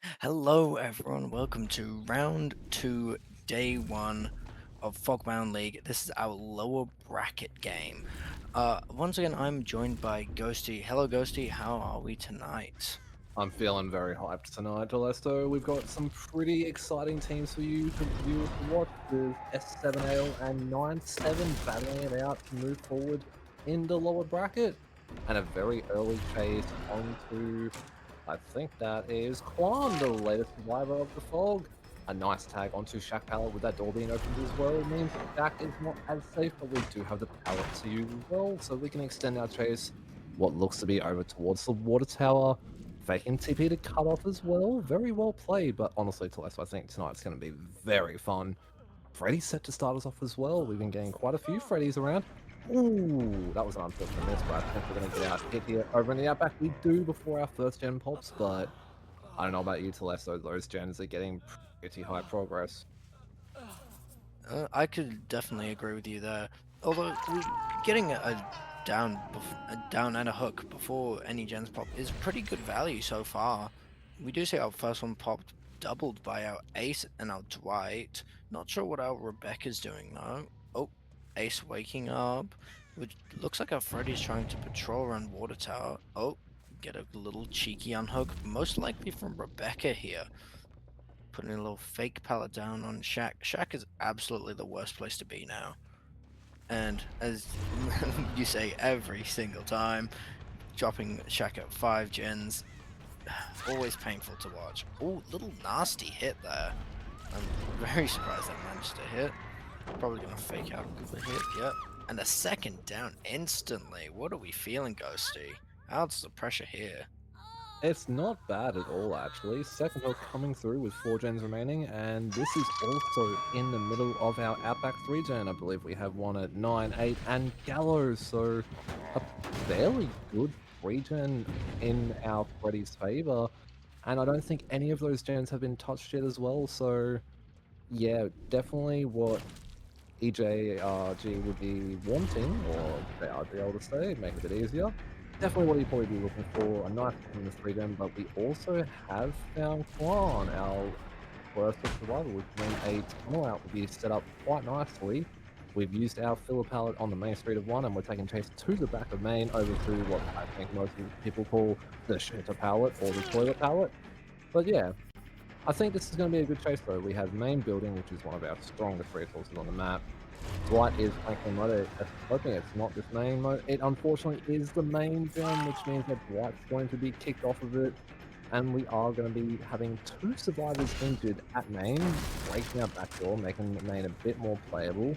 Hello, everyone. Welcome to round two, day one of Fogbound League. This is our lower bracket game. Once again, I'm joined by Ghosty. Hello, Ghosty. How are we tonight? I'm feeling very hyped tonight, Telesto. We've got some pretty exciting teams for you to viewers to watch with s7ale and 9-7 battling it out to move forward in the lower bracket. And a very early chase onto, I think that is Quan, the latest survivor of the fog. A nice tag onto Shack Pallet with that door being opened as well means Shack is not as safe, but we do have the pallet to use as well, so we can extend our chase what looks to be over towards the water tower. Faking TP to cut off as well. Very well played, but honestly, Telesto, I think tonight's going to be very fun. Freddy's set to start us off as well. We've been getting quite a few Freddys around. Ooh, that was an unfortunate miss, but I think we're going to get our hit here over in the outback. We do before our first gen pops, but I don't know about you, Telesto. Those gens are getting pretty high progress. I could definitely agree with you there. Although getting a down and a hook before any gens pop is pretty good value so far. We do see our first one popped doubled by our Ace and our Dwight. Not sure what our Rebecca's doing though. Oh, Ace waking up, which looks like our Freddy's trying to patrol around Water Tower. Oh, get a little cheeky unhook, most likely from Rebecca here. Putting a little fake pallet down on Shaq. Shaq is absolutely the worst place to be now. And as you say every single time, dropping Shaq at 5 gens, always painful to watch. Oh, little nasty hit there. I'm very surprised that managed to hit. Probably gonna fake out the hit, yep. And a second down instantly. What are we feeling, Ghosty? How's the pressure here? It's not bad at all, actually. Second hook coming through with 4 gens remaining, and this is also in the middle of our Outback 3 gen. I believe we have one at 9, 8, and Gallows, so a fairly good 3 gen in our Freddy's favor. And I don't think any of those gens have been touched yet as well, so yeah, definitely what EJRG would be wanting, or JRG, to say, make it a bit easier. Definitely what you'd probably be looking for, a nice in the 3 gem, but we also have found Quan, our first of survival, which means a tunnel out will be set up quite nicely. We've used our filler pallet on the main street of 1, and we're taking chase to the back of main over to what I think most people call the shitter pallet or the toilet pallet. But yeah, I think this is going to be a good chase though. We have main building, which is one of our strongest resources on the map. Dwight is flanking mode. Hoping it's not this main mode. It unfortunately is the main gem, which means that Dwight's going to be kicked off of it. And we are going to be having 2 survivors injured at main, breaking our back door, making the main a bit more playable.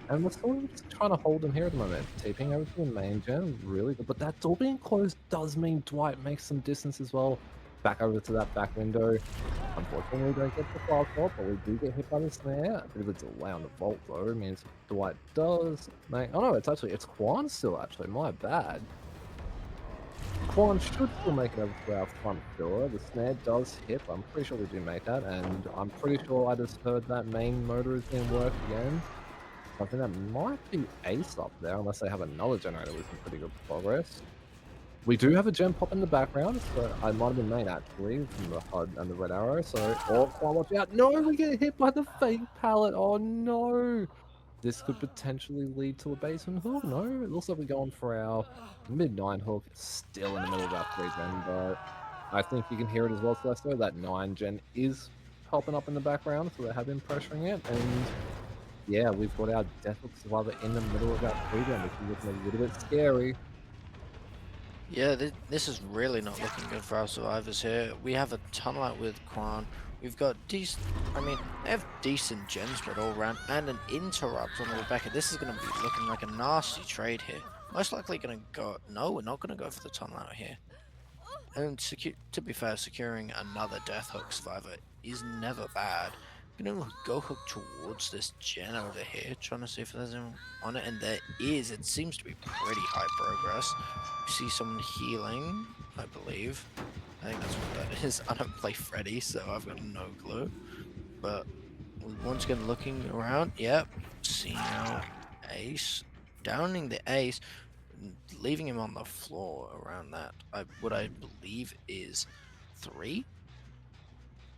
And we're sort of just trying to hold them here at the moment. TPing over to the main gen, really good. But that door being closed does mean Dwight makes some distance as well. Back over to that back window. Unfortunately, we don't get the file shot, but we do get hit by the snare. A bit of a delay on the vault, though. It means Dwight does make... Oh, no, it's Quan still, actually. My bad. Quan should still make it over to our front door. The snare does hit. I'm pretty sure we do make that, and I'm pretty sure I just heard that main motor is being worked again. I think that might be Ace up there, unless they have another generator with some pretty good progress. We do have a gem pop in the background, so I might have been main actually, from the HUD and the red arrow, so... Oh, Quan, watch out! No, we get hit by the fake pallet! Oh no! This could potentially lead to a basement hook. No, it looks like we're going for our mid-9 hook. Still in the middle of our 3 gen, but I think you can hear it as well, Celeste. That 9 gen is popping up in the background, so they have been pressuring it, and yeah, we've got our Death Hook Survivor in the middle of our 3 gen, which is looking a little bit scary. Yeah, this is really not looking good for our survivors here. We have a tunnel out with Quan. We've got decent, I mean, they have decent gen spread all around and an interrupt on the Rebecca. This is going to be looking like a nasty trade here. Most likely going to go, no, we're not going to go for the tunnel out here. And to be fair, securing another Death Hook survivor is never bad. Gonna go hook towards this gen over here, trying to see if there's anyone on it, and there is. It seems to be pretty high progress. We see someone healing, I believe. I think that's what that is. I don't play Freddy, so I've got no clue. But once again, looking around, yep, seeing out Ace, downing the Ace, leaving him on the floor around that. What I believe is 3.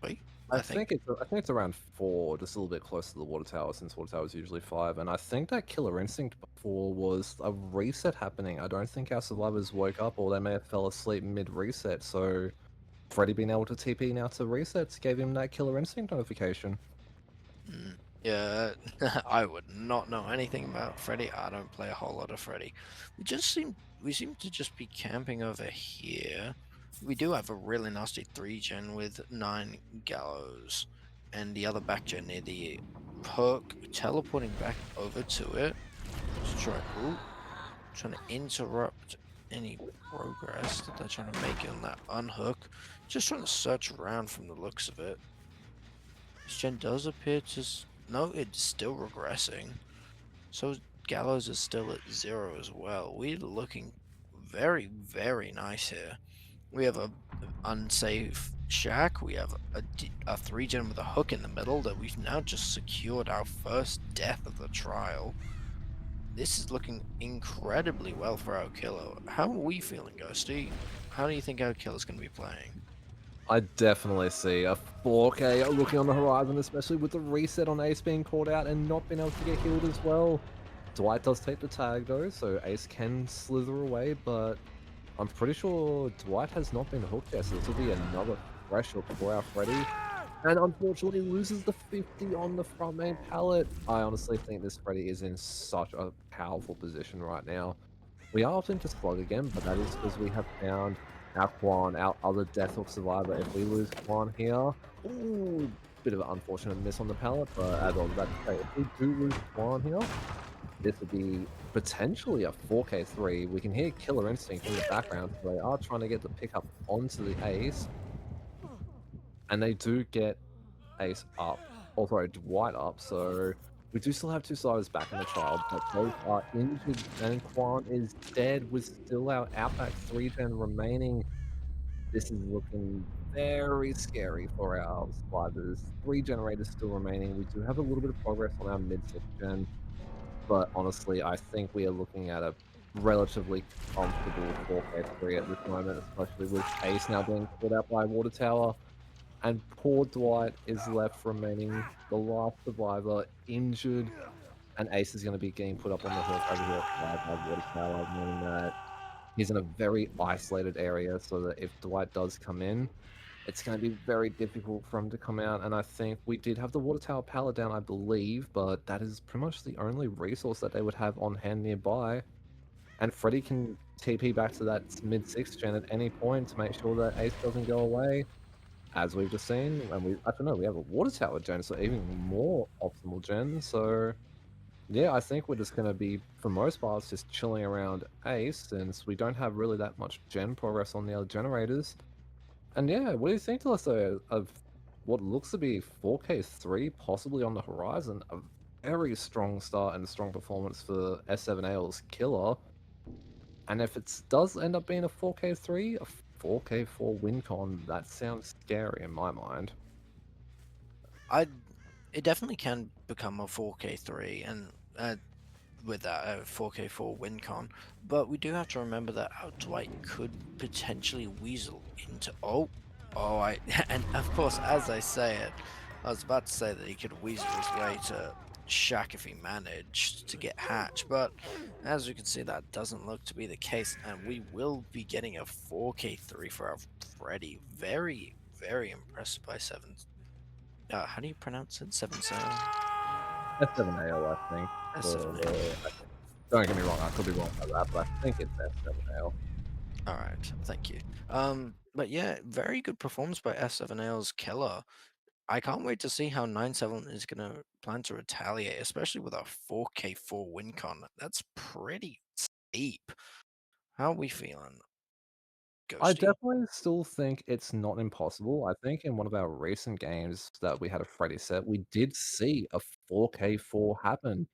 Wait, I think. I think it's around 4, just a little bit closer to the water tower since water tower is usually 5, and I think that Killer Instinct before was a reset happening. I don't think our survivors woke up or they may have fell asleep mid-reset, so Freddy being able to TP now to resets gave him that Killer Instinct notification. Mm, yeah, I would not know anything about Freddy. I don't play a whole lot of Freddy. We seem to just be camping over here. We do have a really nasty 3 gen with 9 gallows, and the other back gen near the hook, teleporting back over to it to try. Ooh, trying to interrupt any progress that they're trying to make on that unhook. Just trying to search around from the looks of it. This gen does appear to. No, it's still regressing. So Gallows is still at 0 as well. We're looking very, very nice here. We have a unsafe shack. We have a 3 gen with a hook in the middle that we've now just secured our first death of the trial. This is looking incredibly well for our killer. How are we feeling, Ghosty? How do you think our killer's going to be playing? I definitely see a 4K looking on the horizon, especially with the reset on Ace being called out and not being able to get healed as well. Dwight does take the tag though, so Ace can slither away, but I'm pretty sure Dwight has not been hooked yet, so this will be another fresh hook for our Freddy. And unfortunately loses the 50 on the front main pallet. I honestly think this Freddy is in such a powerful position right now. We are opting to slug again, but that is because we have found our Quan, our other Death Hook survivor. If we lose Quan here, ooh, bit of an unfortunate miss on the pallet, but as I was about to say, if we do lose Quan here, this would be potentially a 4K3. We can hear Killer Instinct in the background, so they are trying to get the pickup onto the Ace, and they do get Ace up, or sorry, Dwight up, so we do still have 2 sliders back in the trial, but both are injured, and Quan is dead with still our Outback 3-gen remaining. This is looking very scary for our survivors. 3 generators still remaining. We do have a little bit of progress on our mid-6 gen, but honestly, I think we are looking at a relatively comfortable 4K3 at this moment, especially with Ace now being caught out by Water Tower. And poor Dwight is left remaining the last survivor, injured, and Ace is gonna be getting put up on the hook over here by Water Tower, meaning that he's in a very isolated area, so that if Dwight does come in, it's gonna be very difficult for him to come out, and I think we did have the Water Tower pallet down, I believe, but that is pretty much the only resource that they would have on hand nearby, and Freddy can TP back to that mid-6 gen at any point to make sure that Ace doesn't go away. As we've just seen, and I don't know, we have a water tower gen, so even more optimal gen. So yeah, I think we're just gonna be, for most parts, just chilling around Ace since we don't have really that much gen progress on the other generators. And yeah, what do you think to us though of what looks to be 4K3 possibly on the horizon? A very strong start and strong performance for S7ale's killer. And if it does end up being a 4K3, a 4K4 win con, that sounds scary in my mind. I It definitely can become a 4K3 and with that 4K4 win con, but we do have to remember that our Dwight could potentially weasel into I and of course as I say it, I was about to say that he could weasel his way to Shack if he managed to get Hatch, but as we can see that doesn't look to be the case, and we will be getting a 4K3 for our Freddy. Very, very impressed by how do you pronounce it? 7 S7ale, I think. S7. Don't get me wrong, I could be wrong about that, but I think it's S7ale. All right, thank you. But yeah, very good performance by S7Ale's killer. I can't wait to see how 9-7 is gonna plan to retaliate, especially with our 4K4 win con. That's pretty steep. How are we feeling, I Ghosty? definitely still think it's not impossible. I think in one of our recent games that we had a Freddy set, we did see a 4K4 happen.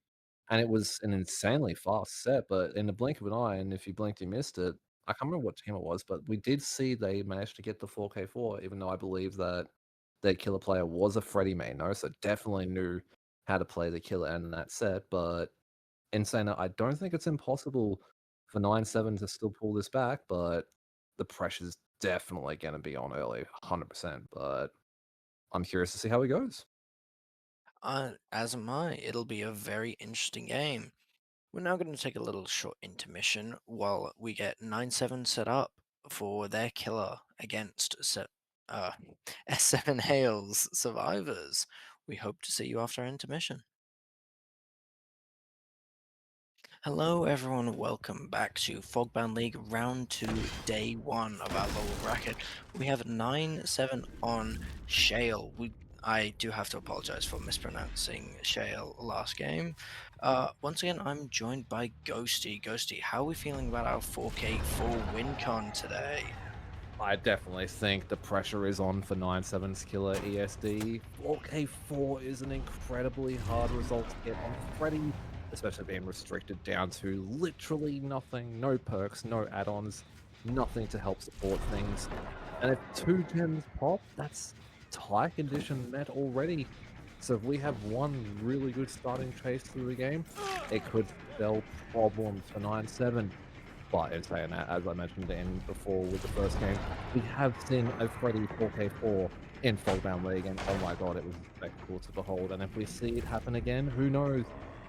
And it was an insanely fast set, but in the blink of an eye, and if you blinked, you missed it. I can't remember what team it was, but we did see they managed to get the 4K4, even though I believe that their killer player was a Freddy main, no, so definitely knew how to play the killer in that set. But in saying that, I don't think it's impossible for 9-7 to still pull this back, but the pressure's definitely going to be on early, 100%. But I'm curious to see how it goes. As am I. It'll be a very interesting game. We're now going to take a little short intermission while we get 9-7 set up for their killer against uh, S7ale's survivors. We hope to see you after intermission. Hello, everyone. Welcome back to Fogbound League Round 2, Day 1 of our lower bracket. We have 9-7 on Shale. I do have to apologize for mispronouncing Shale last game. Once again, I'm joined by Ghosty. Ghosty, how are we feeling about our 4K4 win con today? I definitely think the pressure is on for 9-7's killer ESD. 4K4 is an incredibly hard result to get on Freddy, especially being restricted down to literally nothing, no perks, no add-ons, nothing to help support things. And if 2 gens pop, that's tie condition met already. So if we have one really good starting chase through the game, it could spell problems for 9-7. But in saying that, as I mentioned in before with the first game, we have seen a Freddy 4K4 in Fogbound League, and oh my god, it was a spectacle to behold. And if we see it happen again, who knows?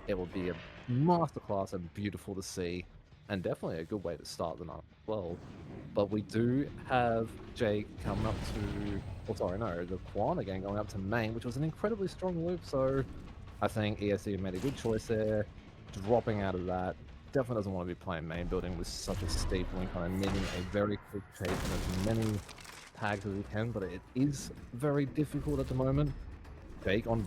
It will be a masterclass and beautiful to see, and definitely a good way to start the night as well. But we do have Jake coming up to, oh sorry, no, the Quan again going up to main, which was an incredibly strong loop. So I think ESC made a good choice there, dropping out of that. Definitely doesn't want to be playing main building with such a steep link on, needing a very quick chase and as many tags as he can, but it is very difficult at the moment. Jake on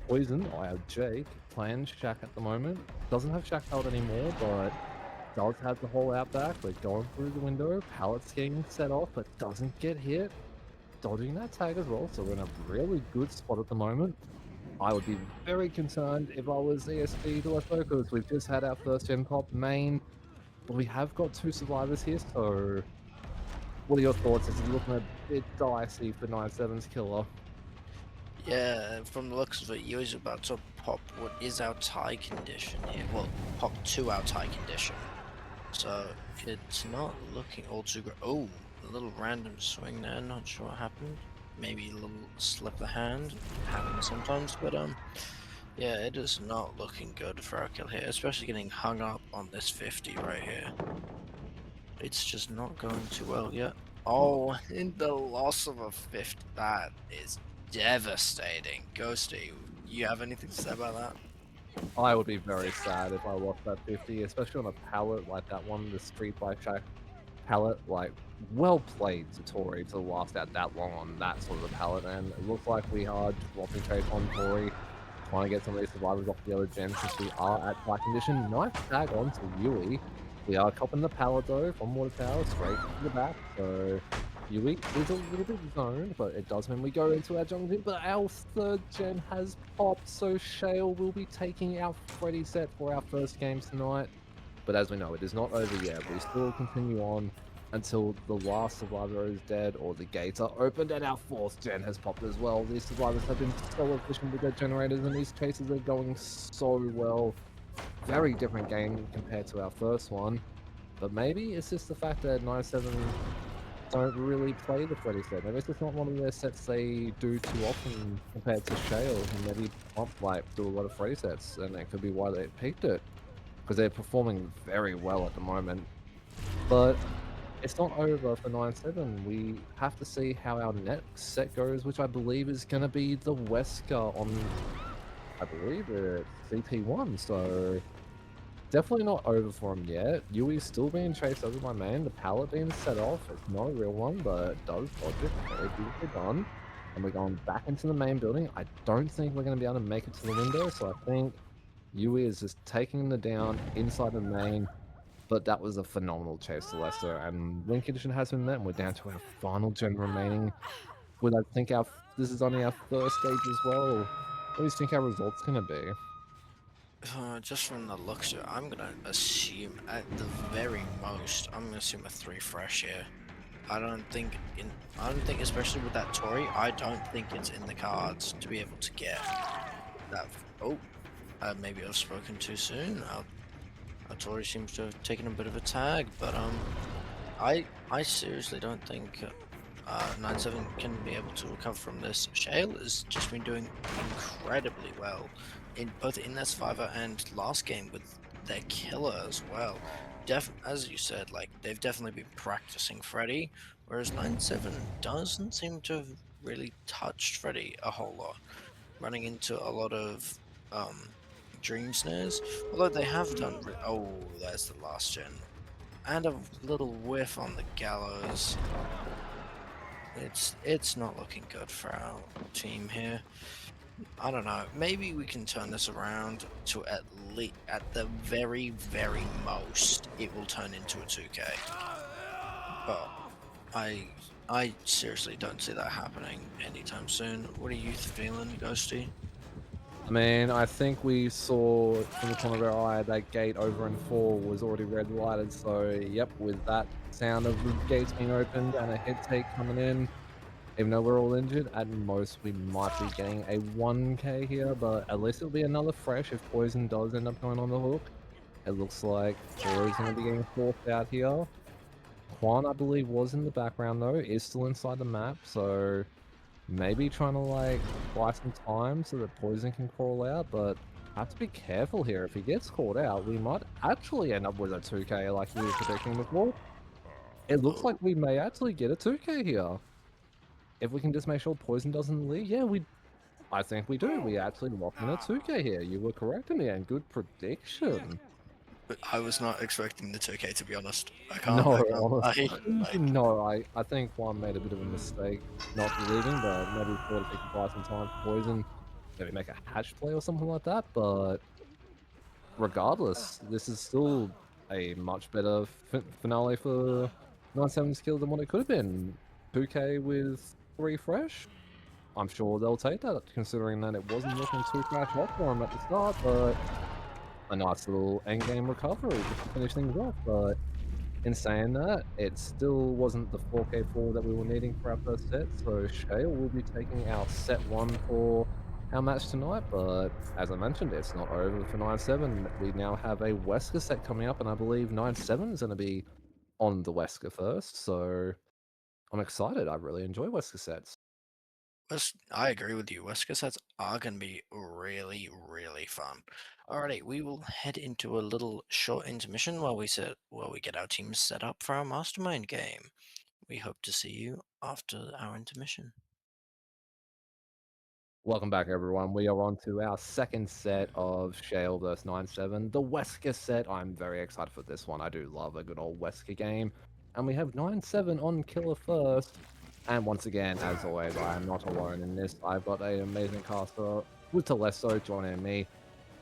Poison, I have Jake playing Shaq at the moment. Doesn't have Shaq out anymore, but does have the whole outback. We're going through the window, pallets getting set off, but doesn't get hit. Dodging that tag as well, so we're in a really good spot at the moment. I would be very concerned if I was ESP to us because we've just had our first gen pop main, but we have got 2 survivors here, so what are your thoughts? Is it looking a bit dicey for 9-7's killer? Yeah, from the looks of it, you're about to pop what is our tie condition here. Well, pop to our tie condition. So it's not looking all too great. Oh, a little random swing there. Not sure what happened. Maybe a little slip of the hand. Happens sometimes, but yeah, it is not looking good for our kill here, especially getting hung up on this 50 right here. It's just not going too well yet. Oh, in the loss of a 50, that is devastating. Ghosty, you have anything to say about that? I would be very sad if I lost that 50, especially on a pallet like that one, the Street by Shaq pallet. Like, well played to Tori to last out that long on that sort of a pallet, and it looks like we are dropping trade on Tori, trying to get some of these survivors off the other gen since we are at flat condition. Nice tag on to Yui. We are copping the pallet though from Water Tower straight to the back, so Yui is a little bit zoned, but it does mean we go into our jungle. But our 3rd gen has popped, so Shale will be taking our Freddy set for our first game tonight. But as we know, it is not over yet. We still continue on until the last survivor is dead or the gates are opened and our 4th gen has popped as well. These survivors have been so efficient with their generators and these chases are going so well. Very different game compared to our first one. But maybe it's just the fact that 9-7 don't really play the Freddy set. Maybe it's just not one of their sets they do too often compared to Shale, who maybe do a lot of Freddy sets, and that could be why they picked it. Because they're performing very well at the moment. But it's not over for 9-7. We have to see how our next set goes, which I believe is going to be the Wesker on, I believe, CP1. So definitely not over for him yet. Yui's still being chased over by main. The pallet being set off. It's not a real one, but it does dodge it. Very beautifully done. And we're going back into the main building. I don't think we're going to be able to make it to the window, so I think Yui is just taking the down inside the main, but that was a phenomenal chase to Lester, and win condition has been met, and we're down to our final gen remaining. With I think this is only our first stage as well. What do you think our results gonna be? Just from the looks of it, I'm gonna assume at the very most, I'm gonna assume a 3 fresh here. I don't think especially with that Tory, I don't think it's in the cards to be able to get that. Oh, maybe I've spoken too soon. Our Tory seems to have taken a bit of a tag, but I seriously don't think 9-7 can be able to recover from this. Shale has just been doing incredibly well in both in their survivor and last game with their killer as well. As you said, like they've definitely been practicing Freddy, whereas 9-7 doesn't seem to have really touched Freddy a whole lot, running into a lot of dream snares. Although they have done. Oh, there's the last gen, and a little whiff on the gallows. It's not looking good for our team here. I don't know. Maybe we can turn this around to at the very most it will turn into a 2K. But I seriously don't see that happening anytime soon. What are you feeling, Ghosty? I mean, I think we saw from the corner of our eye that gate over in 4 was already red lighted, so yep, with that sound of the gates being opened and a head take coming in, even though we're all injured, at most we might be getting a 1k here, but at least it'll be another fresh if Poison does end up going on the hook. It looks like 4 is gonna be getting forced out here. Quan, I believe, was in the background though, is still inside the map, so maybe trying to, like, buy some time so that Poison can crawl out, but have to be careful here. If he gets caught out, we might actually end up with a 2k like we were predicting before. It looks Oh, like we may actually get a 2k here. If we can just make sure Poison doesn't leave, yeah, I think we do. We actually lock in a 2k here. You were correct in the end. Good prediction. but I was not expecting the 2K to be honest. No, I can't lie. honestly, Like, no, I think Juan made a bit of a mistake not leaving, but maybe thought if he could buy some time for Poison, maybe make a hatch play or something like that, but regardless, this is still a much better finale for 9-7 skill than what it could have been. 2k with 3 fresh? I'm sure they'll take that, considering that it wasn't looking too fresh hot for them at the start, but a nice little endgame recovery just to finish things off, but in saying that, it still wasn't the 4k4 that we were needing for our first set, so Shale will be taking our set 1 for our match tonight, but as I mentioned, it's not over for 9-7. We now have a Wesker set coming up, and I believe 9-7 is going to be on the Wesker first, so I'm excited. I really enjoy Wesker sets. I agree with you. Wesker sets are going to be really fun. Alrighty, we will head into a little short intermission while we get our teams set up for our mastermind game. We hope to see you after our intermission. Welcome back, everyone. We are on to our second set of Shale vs 9-7, the Wesker set. I'm very excited for this one. I do love a good old Wesker game. And we have 9-7 on Killer first. And once again, as always, I am not alone in this. I've got an amazing caster with Telesto joining me.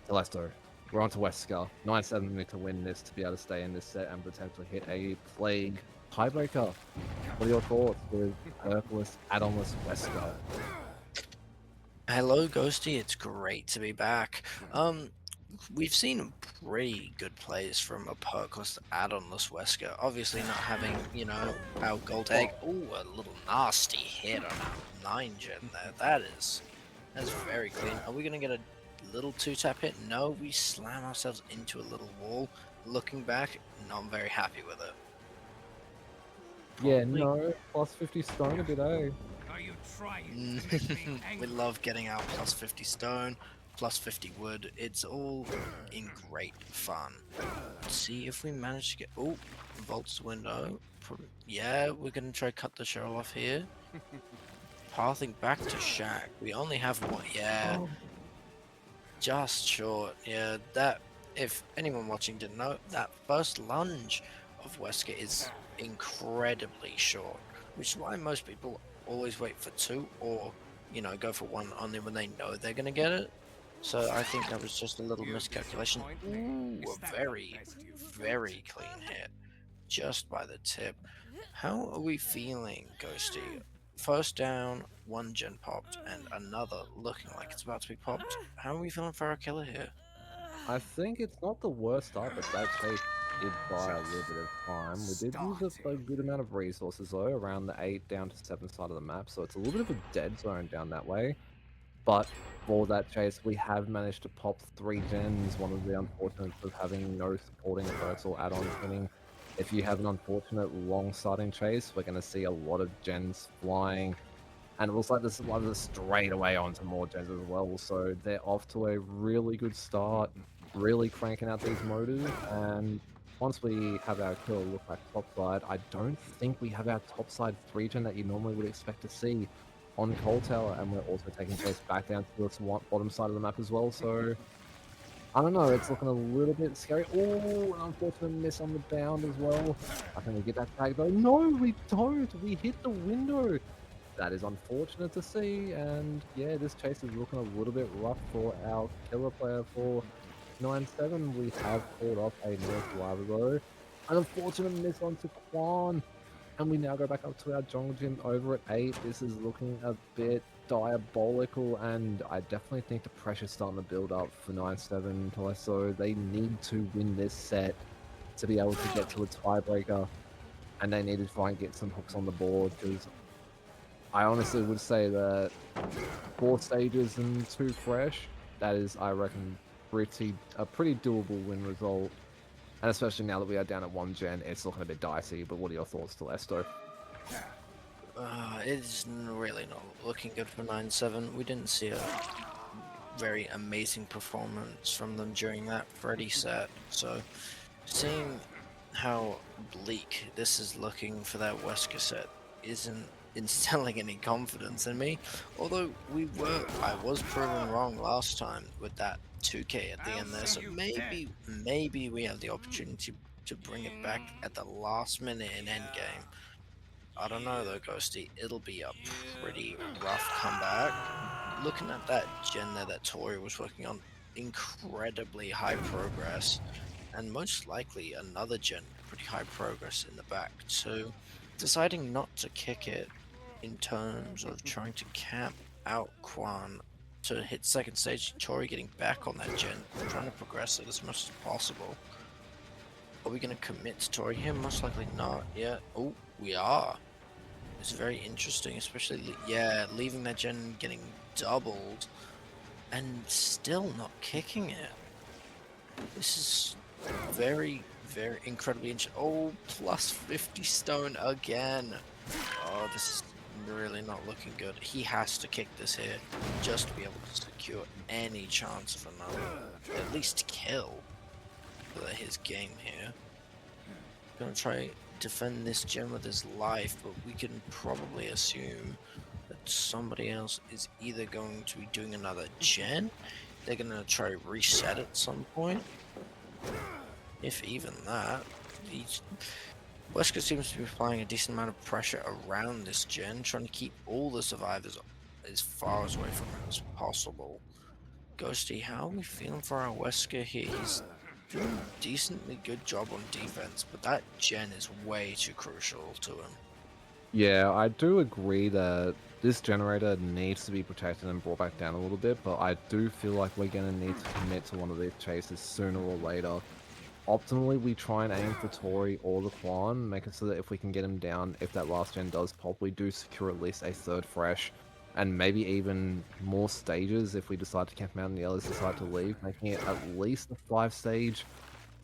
Telesto, we're on to Wesker. 9-7 need to win this to be able to stay in this set and potentially hit a Plague tiebreaker. What are your thoughts with Hercules, add-onless Wesker? Hello, Ghosty. It's great to be back. We've seen pretty good plays from a perkless add-onless Wesker. Obviously, not having our gold egg. Ooh, a little nasty hit on our 9-gen there. That's very clean. Are we gonna get a little two-tap hit? No, we slam ourselves into a little wall. Looking back, not very happy with it. Yeah, Probably. no, plus 50 stone a bit, eh? Are you trying to make me We angry? love getting our plus 50 stone, plus 50 wood. It's all in great fun. Let's see if we manage to get. Oh, vaults window. Yeah, we're gonna try cut the shell off here. Pathing back to Shack. We only have one. Yeah, Oh, just short. Yeah, that. If anyone watching didn't know, that first lunge of Wesker is incredibly short, which is why most people always wait for two or go for one only when they know they're gonna get it. So I think that was just a little You miscalculation. disappoint me. Ooh, Is a that the very, best you've very clean hit just by the tip. How are we feeling, Ghosty? First down, one gen popped, and another looking like it's about to be popped. How are we feeling for our killer here? I think it's not the worst start, but that chase did buy a little bit of just time. We did use a starting? good amount of resources, though, around the 8 down to 7 side of the map, so it's a little bit of a dead zone down that way. But for that chase, we have managed to pop 3 gens, one of the unfortunates of having no supporting perks or add-ons, meaning If you have an unfortunate long starting chase, we're going to see a lot of gens flying. And it looks like this one is straight away onto more gens as well. So they're off to a really good start, really cranking out these motors. And once we have our killer look like topside, I don't think we have our topside 3-gen that you normally would expect to see on Coal Tower. And we're also taking chase back down to the bottom side of the map as well. So I don't know, it's looking a little bit scary. Oh, an unfortunate miss on the bound as well. I think we get that tag though. No, we don't. We hit the window. That is unfortunate to see. And yeah, this chase is looking a little bit rough for our killer player for 9-7. We have called off a North Lava though. An unfortunate miss onto Quan. And we now go back up to our jungle gym over at 8. This is looking a bit diabolical, and I definitely think the pressure's starting to build up for 9-7 Teleso. They need to win this set to be able to get to a tiebreaker, and they need to try and get some hooks on the board, because I honestly would say that 4 stages and 2 fresh, that is, I reckon, a pretty doable win result. And especially now that we are down at 1 gen, it's looking a bit dicey. But what are your thoughts, Telesto? It's really not looking good for 9-7. We didn't see a very amazing performance from them during that Freddy set. So, seeing how bleak this is looking for that Wesker set isn't instilling any confidence in me. Although I was proven wrong last time with that 2K at the end there. So maybe we have the opportunity to bring it back at the last minute in endgame. I don't know though, Ghosty. It'll be a pretty rough comeback. Looking at that gen there that Tori was working on, incredibly high progress, and most likely another gen pretty high progress in the back too. Deciding not to kick it in terms of trying to camp out Quan to hit second stage, Tori getting back on that gen, trying to progress it as much as possible. Are we going to commit to Tori here? Most likely not. Yeah. Oh, we are. It's very interesting, especially, yeah, leaving that gen getting doubled and still not kicking it. This is very, very incredibly interesting. Oh, plus 50 stone again. Oh, this is really not looking good. He has to kick this here just to be able to secure any chance of another, at least kill for his game here. Gonna try defend this gen with his life, but we can probably assume that somebody else is either going to be doing another gen, they're gonna try reset at some point, if even that. Wesker seems to be applying a decent amount of pressure around this gen, trying to keep all the survivors as far away from it as possible. Ghosty, how are we feeling for our Wesker here? He's doing a decently good job on defense, but that gen is way too crucial to him. Yeah, I do agree that this generator needs to be protected and brought back down a little bit, but I do feel like we're going to need to commit to one of these chases sooner or later. Optimally, we try and aim for Tori or the Quan, make it so that if we can get him down, if that last gen does pop, we do secure at least a 3rd fresh, and maybe even more stages if we decide to camp out and the others decide to leave, making it at least a 5-stage,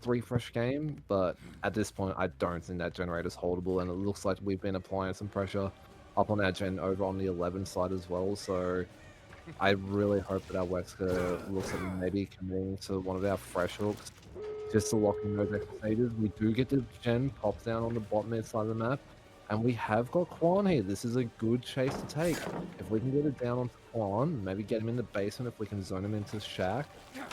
3 fresh game. But at this point, I don't think that generator's holdable, and it looks like we've been applying some pressure up on our gen over on the 11 side as well, so I really hope that our Wesker looks at maybe committing to one of our fresh hooks just to lock in those extra stages. We do get the gen pops down on the bottom mid side of the map, and we have got Quan here. This is a good chase to take. If we can get it down onto Quan, maybe get him in the basement if we can zone him into Shack,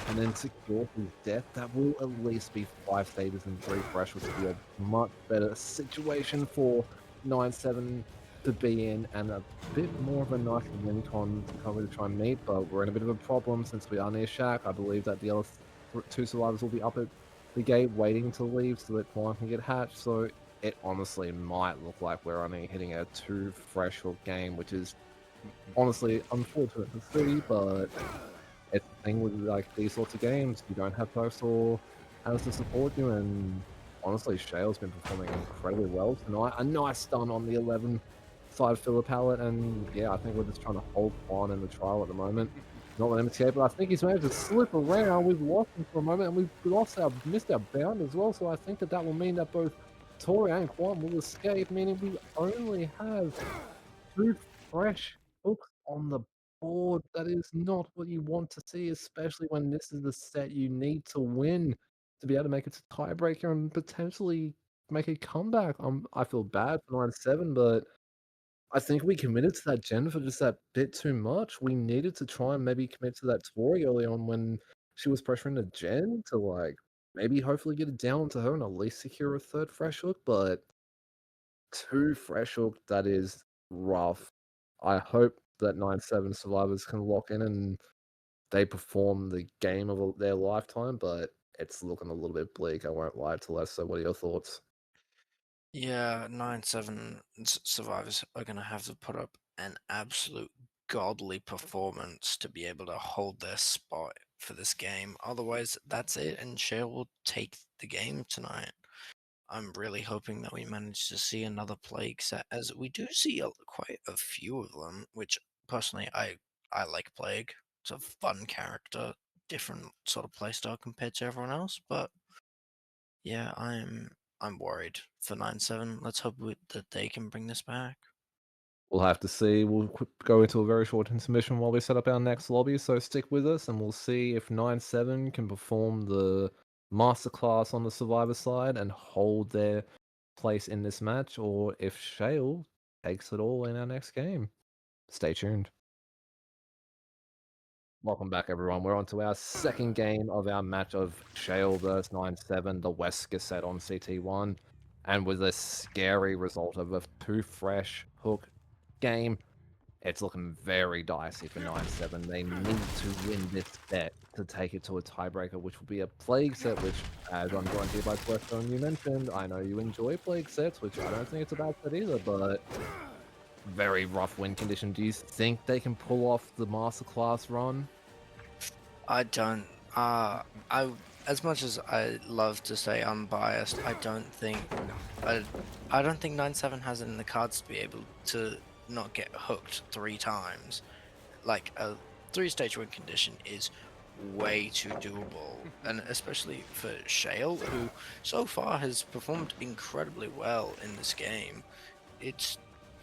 and then secure his death, that will at least be 5 stages and 3 fresh, which would be a much better situation for 9-7 to be in, and a bit more of a nice win con to try and meet, but we're in a bit of a problem since we are near Shack. I believe that the other 2 survivors will be up at the gate waiting to leave so that Quan can get hatched, so it honestly might look like we're only hitting a 2 fresh hook game, which is honestly unfortunate to see, but it's the thing with like these sorts of games. You don't have folks or else to support you, and honestly, Shale's been performing incredibly well tonight. A nice stun on the 11 side filler palette, and yeah, I think we're just trying to hold Quan in the trial at the moment. Not let him escape, but I think he's managed to slip around. We've lost him for a moment, and we've missed our bound as well, so I think that will mean that both Tori and Quan will escape, meaning we only have 2 fresh hooks on the board. That is not what you want to see, especially when this is the set you need to win to be able to make it to tiebreaker and potentially make a comeback. I feel bad for 9-7, but I think we committed to that gen for just that bit too much. We needed to try and maybe commit to that Tori early on when she was pressuring the gen to, like, maybe hopefully get it down to her and at least secure a 3rd fresh hook, but 2 fresh hook, that is rough. I hope that 9-7 survivors can lock in and they perform the game of their lifetime, but it's looking a little bit bleak, I won't lie to Les. So what are your thoughts? Yeah, 9-7 survivors are going to have to put up an absolute godly performance to be able to hold their spot for this game. Otherwise, that's it, and Shale will take the game tonight. I'm really hoping that we manage to see another plague set, as we do see quite a few of them, which personally I like Plague. It's a fun character, different sort of playstyle compared to everyone else, but yeah, I'm worried for 9-7. Let's hope that they can bring this back. We'll have to see. We'll go into a very short intermission while we set up our next lobby, so stick with us and we'll see if 9-7 can perform the masterclass on the survivor side and hold their place in this match, or if Shale takes it all in our next game. Stay tuned. Welcome back, everyone. We're on to our second game of our match of Shale vs 9-7, the Wesker set on CT1. And with a scary result of a 2 fresh hook game, it's looking very dicey for 9-7. They need to win this set to take it to a tiebreaker, which will be a plague set, which, as I'm joined here by Celeste, and you mentioned, I know you enjoy plague sets, which I don't think it's a bad set either, but very rough win condition. Do you think they can pull off the masterclass run? I don't. I as much as I love to say I'm biased, I, I don't think 9-7 has it in the cards to be able to not get hooked 3 times. Like a 3-stage win condition is way too doable, and especially for Shale, who so far has performed incredibly well in this game. It's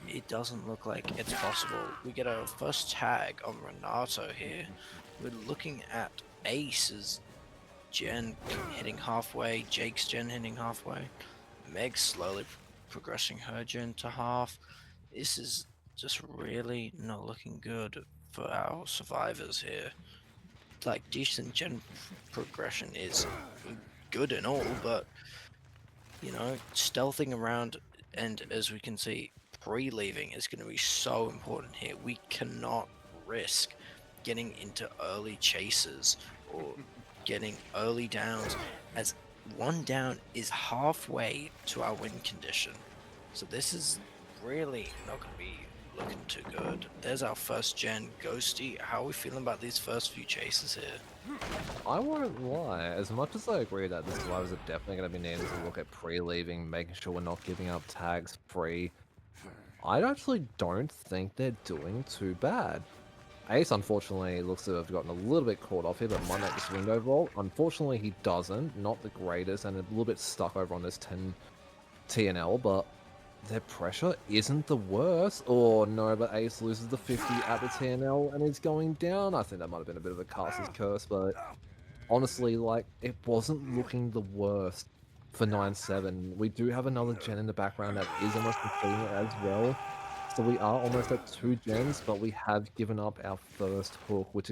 it doesn't look like it's possible. We get our first tag on Renato here. We're looking at Ace's gen hitting halfway, Jake's gen hitting halfway, Meg slowly progressing her gen to half. This is just really not looking good for our survivors here. Like, decent gen progression is good and all, but stealthing around, and as we can see, pre-leaving is going to be so important here. We cannot risk getting into early chases or getting early downs, as 1 down is halfway to our win condition. So this is really not going to be looking too good. There's our first gen Ghosty. How are we feeling about these first few chases here? I won't lie, as much as I agree that the survivors are definitely going to be needing to look at pre-leaving, making sure we're not giving up tags free, I actually don't think they're doing too bad. Ace, unfortunately, looks to have gotten a little bit caught off here, but might make this window vault. Unfortunately, he doesn't. Not the greatest, and a little bit stuck over on this 10 TNL, but their pressure isn't the worst. Or no, but Ace loses the 50 at the TNL and is going down. I think that might have been a bit of a caster's curse, but honestly, like, it wasn't looking the worst for 9-7. We do have another gen in the background that is almost completing it as well. So we are almost at 2 gens, but we have given up our first hook, which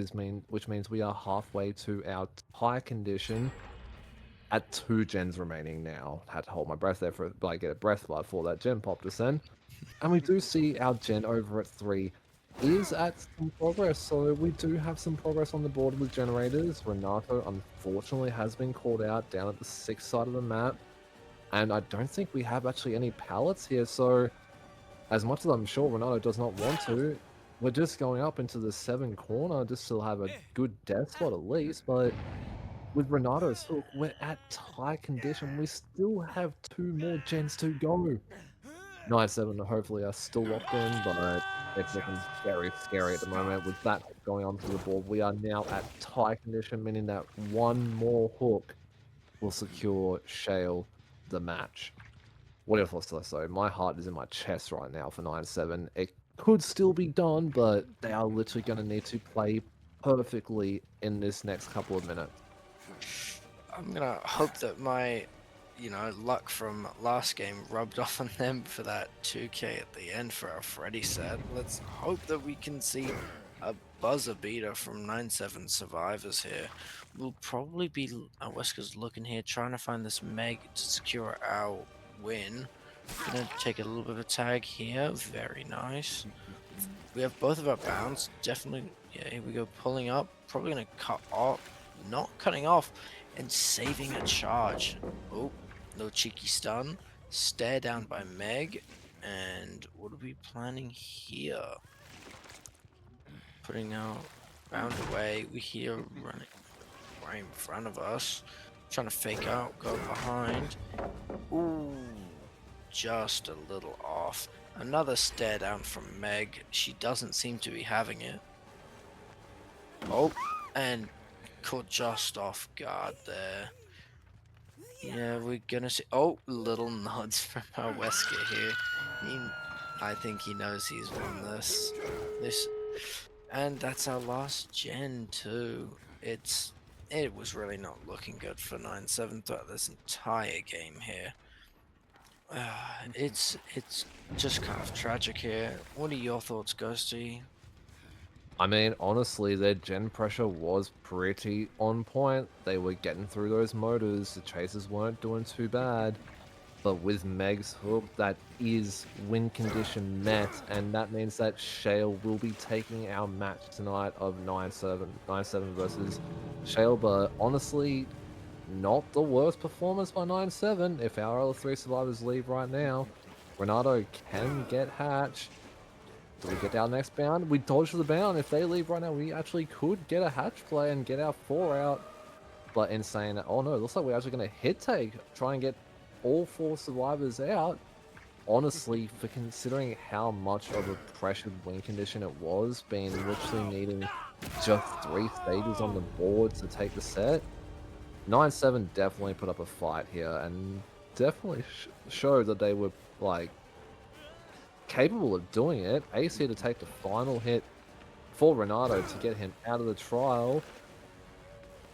means we are halfway to our tie condition at 2 gens remaining now. Had to hold my breath there for like get a breath before that gen popped us in. And we do see our gen over at 3 is at some progress, so we do have some progress on the board with generators. Renato unfortunately has been called out down at the 6th side of the map, and I don't think we have actually any pallets here, so as much as I'm sure Renato does not want to, we're just going up into the 7 corner just to have a good death spot at least, but with Renato's hook, we're at tie condition. We still have 2 more gens to go. 9-7 hopefully are still locked in, but it's looking very scary at the moment. With that hook going onto the board, we are now at tie condition, meaning that 1 more hook will secure Shale the match. What are your thoughts to this, though? My heart is in my chest right now for 9-7. It could still be done, but they are literally going to need to play perfectly in this next couple of minutes. I'm gonna hope that my, luck from last game rubbed off on them for that 2k at the end for our Freddy set. Let's hope that we can see a buzzer beater from 9-7 survivors here. We'll probably be Wesker's looking here, trying to find this Meg to secure our win. Gonna take a little bit of a tag here. Very nice. We have both of our bounds. Definitely, yeah, here we go. Pulling up. Probably gonna cut off. Not cutting off and saving a charge. Oh, no cheeky stun. Stare down by Meg. And what are we planning here? Putting our round away. We hear running right in front of us. Trying to fake out, go behind. Ooh, just a little off. Another stare down from Meg. She doesn't seem to be having it. Oh, and caught just off guard there. Yeah, we're gonna see. Oh, little nods from our Wesker here. I think he knows he's won this. And that's our last gen too. It was really not looking good for 9-7 throughout this entire game here. It's just kind of tragic here. What are your thoughts, Ghosty? I mean, honestly, their gen pressure was pretty on point. They were getting through those motors. The chasers weren't doing too bad. But with Meg's hook, that is win condition met, and that means that Shale will be taking our match tonight of 9-7, 9-7 versus Shale. But honestly, not the worst performance by 9-7. If our other three survivors leave right now, Renato can get Hatch. Do we get our next bound? We dodge the bound. If they leave right now, we actually could get a Hatch play and get our 4 out. But in saying that, oh no, it looks like we're actually going to hit take, try and get all 4 survivors out. Honestly, for considering how much of a pressured win condition it was, being literally needing just 3 stages on the board to take the set, 9-7 definitely put up a fight here and definitely showed that they were like capable of doing it. Ace here to take the final hit for Renato to get him out of the trial.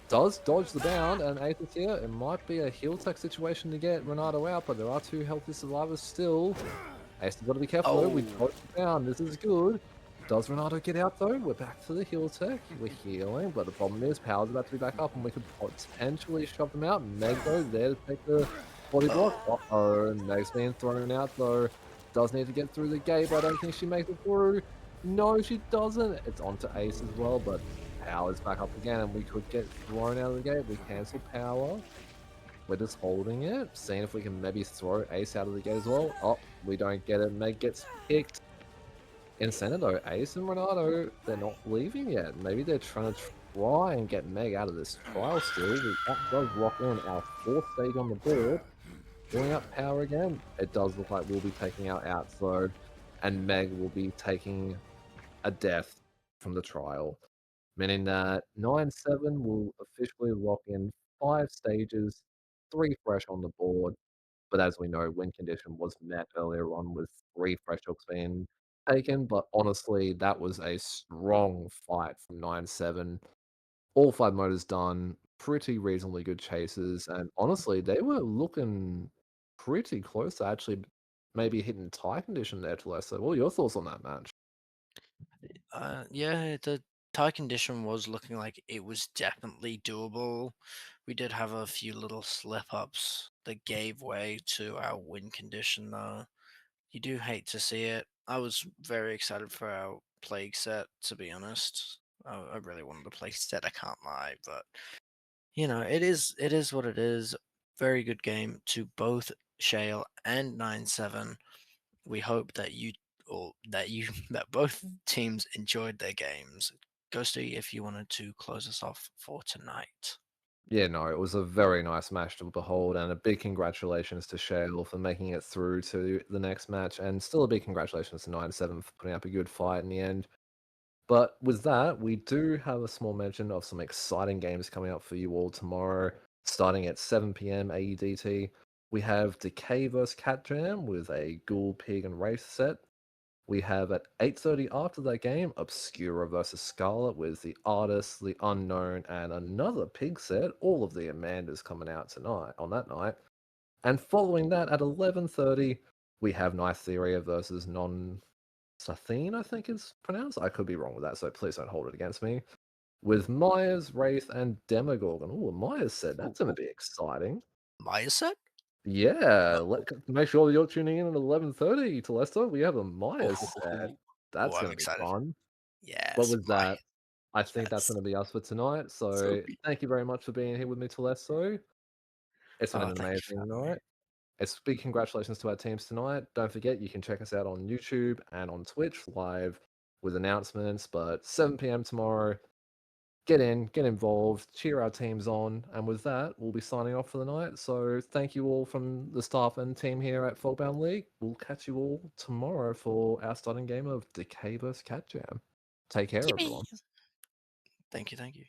Does dodge the bound, and Ace is here. It might be a heal tech situation to get Renato out, but there are 2 healthy survivors still. Ace has got to be careful though. We dodge the bound. This is good. Does Renato get out though? We're back to the heal tech. We're healing, but the problem is power's about to be back up, and we could potentially shove them out. Meg though, there to take the body block. Uh-oh, Meg's being thrown out though. Does need to get through the gate, but I don't think she makes it through. No, she doesn't. It's onto Ace as well, but power's back up again, and we could get thrown out of the gate. We cancel power. We're just holding it, seeing if we can maybe throw Ace out of the gate as well. Oh, we don't get it. Meg gets picked. In center though, Ace and Renato, they're not leaving yet. Maybe they're trying to try and get Meg out of this trial still. That does lock in our 4th stage on the board. Pulling up power again. It does look like we'll be taking our outsload, and Meg will be taking a death from the trial, meaning that 9-7 will officially lock in 5 stages, 3 fresh on the board. But as we know, win condition was met earlier on with 3 fresh hooks being taken. But honestly, that was a strong fight from 9-7. All 5 motors done, pretty reasonably good chases, and honestly, they were looking pretty close to actually maybe hitting tie condition there, Telesso. What are your thoughts on that match? Yeah, the tie condition was looking like it was definitely doable. We did have a few little slip ups that gave way to our win condition, though. You do hate to see it. I was very excited for our plague set, to be honest. I really wanted to play set, I can't lie, but it is what it is. Very good game to both Shale and 9-7. We hope that that both teams enjoyed their games. Ghosty, if you wanted to close us off for tonight. Yeah, no, it was a very nice match to behold, and a big congratulations to Shale for making it through to the next match, and still a big congratulations to 9-7 for putting up a good fight in the end. But with that, we do have a small mention of some exciting games coming up for you all tomorrow, starting at 7 p.m. AEDT. We have Decay vs Cat Jam with a Ghoul, Pig, and Wraith set. We have at 8:30 after that game, Obscura versus Scarlet with the Artist, the Unknown, and another pig set. All of the Amandas coming out tonight on that night. And following that at 11:30, we have Nytheria versus Non Sathine, I think is pronounced. I could be wrong with that, so please don't hold it against me. With Myers, Wraith, and Demogorgon. Oh, Myers said Ooh, that's going ooh, to be exciting. Maya set? Yeah, Oh, make sure you're tuning in at 11:30 to Leicester. We have a oh, Myers set. oh, That's I'm going to be excited. fun. But Yes, with Maya that, I think that's sets. going to be us for tonight. So So be. thank you very much for being here with me, Telesto. It's been Oh, an thank you for amazing having me. night. It's big congratulations to our teams tonight. Don't forget, you can check us out on YouTube and on Twitch live with announcements. But 7 p.m. tomorrow, get in, get involved, cheer our teams on. And with that, we'll be signing off for the night. So thank you all from the staff and team here at Fogbound League. We'll catch you all tomorrow for our starting game of Decay vs Cat Jam. Take care, everyone. Yippee! Thank you, thank you.